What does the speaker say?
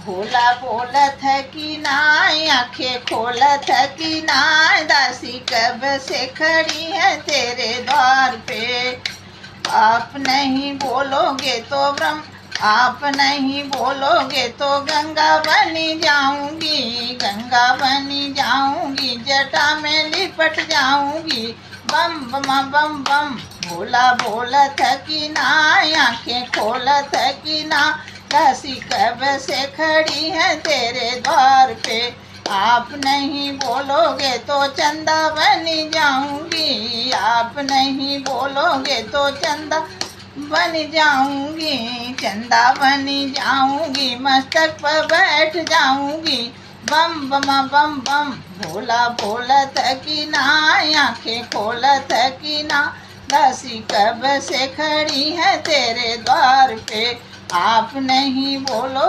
भोला बोलत है कि ना, आंखें खोलत है कि ना, दासी कब से खड़ी है तेरे द्वार पे। आप नहीं बोलोगे तो ब्रह्म, आप नहीं बोलोगे तो गंगा बनी जाऊंगी, गंगा बनी जाऊंगी, जटा में लिपट जाऊंगी। बम बम बम बम भोला बोलत है कि ना, आंखें खोलत है कि ना, दासी कब से खड़ी है तेरे द्वार पे। आप नहीं बोलोगे तो चंदा बनी जाऊंगी, आप नहीं बोलोगे तो चंदा बन जाऊंगी, चंदा बनी जाऊंगी, मस्तक पर बैठ जाऊंगी। बम बम बम बम भोला बोलत है कि ना, आंखें खोलत है कि ना, दासी कब से खड़ी है तेरे द्वार पे। आप नहीं बोलो